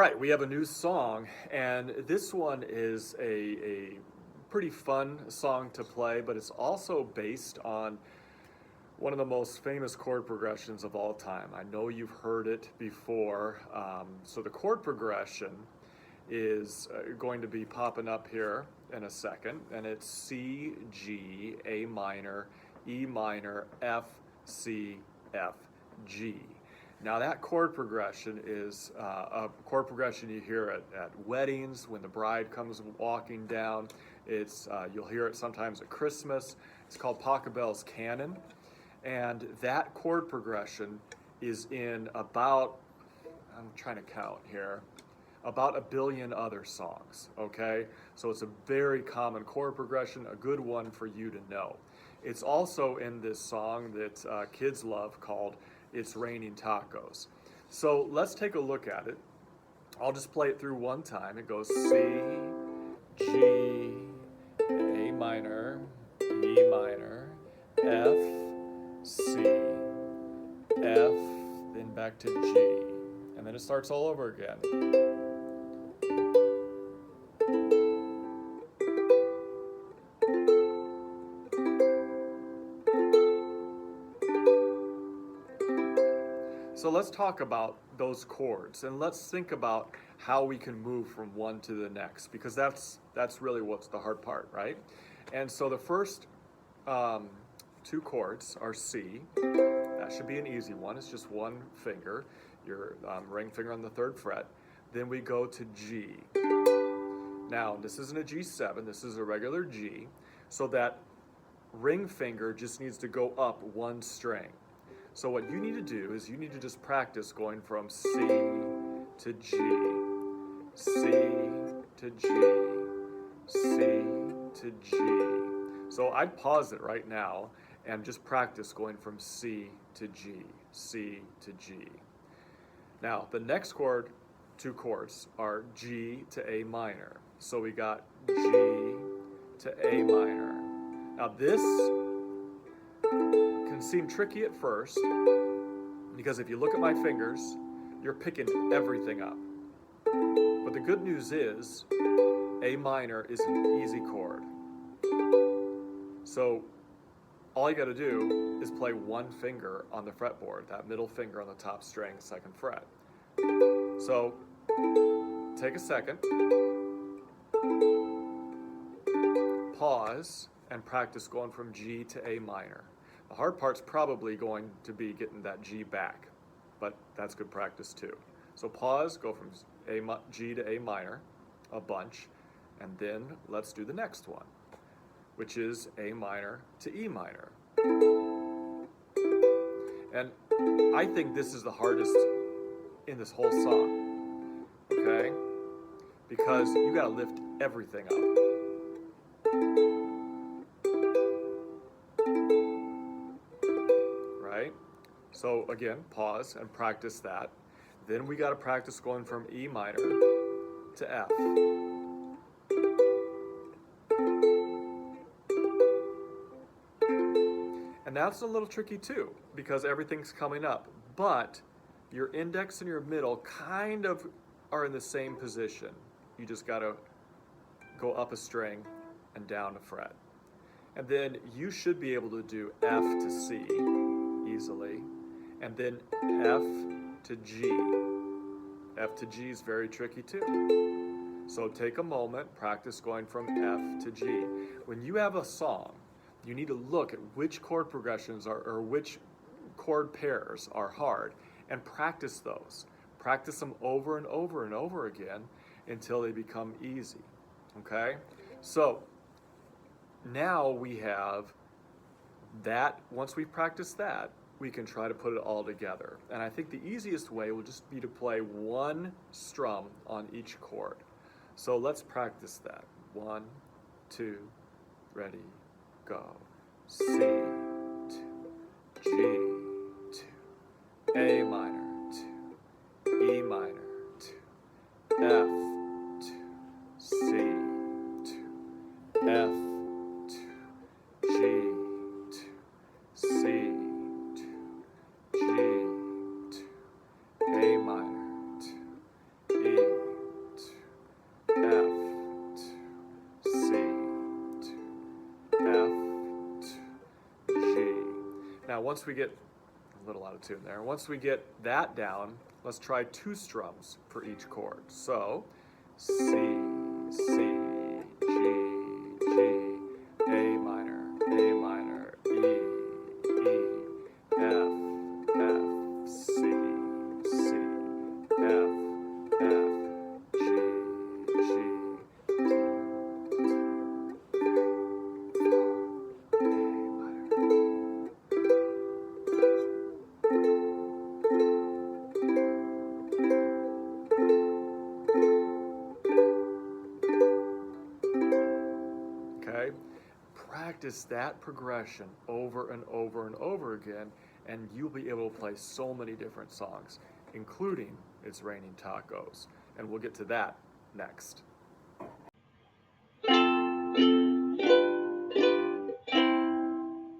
right, we have a new song, and this one is a pretty fun song to play, but it's also based on one of the most famous chord progressions of all time. I know you've heard it before. So the chord progression is going to be popping up here in a second, and it's C, G, A minor, E minor, F, C, F, G. Now that chord progression is a chord progression you hear at weddings when the bride comes walking down. It's you'll hear it sometimes at Christmas. It's called Pachelbel's Canon, and that chord progression is in about, I'm trying to count here, about 1 billion other songs, okay? So it's a very common chord progression, a good one for you to know. It's also in this song that kids love called It's Raining Tacos. So let's take a look at it. I'll just play it through one time. It goes C, G, A minor, E minor, F, C, F, then back to G. And then it starts all over again. So let's talk about those chords, and let's think about how we can move from one to the next, because that's really what's the hard part, right? And so the first two chords are C. That should be an easy one. It's just one finger, your ring finger on the 3rd fret. Then we go to G. Now, this isn't a G7, this is a regular G, so that ring finger just needs to go up one string. So what you need to do is you need to just practice going from C to G, C to G, C to G. So I'd pause it right now and just practice going from C to G, C to G. Now the next two chords are G to A minor. So we got G to A minor. Now this can seem tricky at first, because if you look at my fingers, you're picking everything up. But the good news is, A minor is an easy chord. So all you gotta do is play one finger on the fretboard, that middle finger on the top string, 2nd fret. So take a second, pause, and practice going from G to A minor. The hard part's probably going to be getting that G back, but that's good practice too. So pause, go from G to A minor a bunch, and then let's do the next one, which is A minor to E minor. And I think this is the hardest in this whole song, okay? Because you gotta lift everything up. So again, pause and practice that. Then we got to practice going from E minor to F. And that's a little tricky too, because everything's coming up, but your index and your middle kind of are in the same position. You just got to go up a string and down a fret. And then you should be able to do F to C easily. And then F to G. F to G is very tricky too. So take a moment, practice going from F to G. When you have a song, you need to look at which chord progressions or which chord pairs are hard and practice those. Practice them over and over and over again until they become easy, okay? So now we have that. Once we've practiced that, we can try to put it all together. And I think the easiest way will just be to play one strum on each chord. So let's practice that. 1, 2, ready, go. C, 2, G, 2, A minor, 2, E minor, 2, F, 2, C, 2, F, 2, G, 2, C, A minor, 2, E, Now, once we get a little out of tune there, once we get that down, let's try 2 strums for each chord. So, C, C, G, G, A minor, E, F, F, C, C, F, F, G, G, okay? Practice that progression over and over and over again, and you'll be able to play so many different songs, including It's Raining Tacos. And we'll get to that next.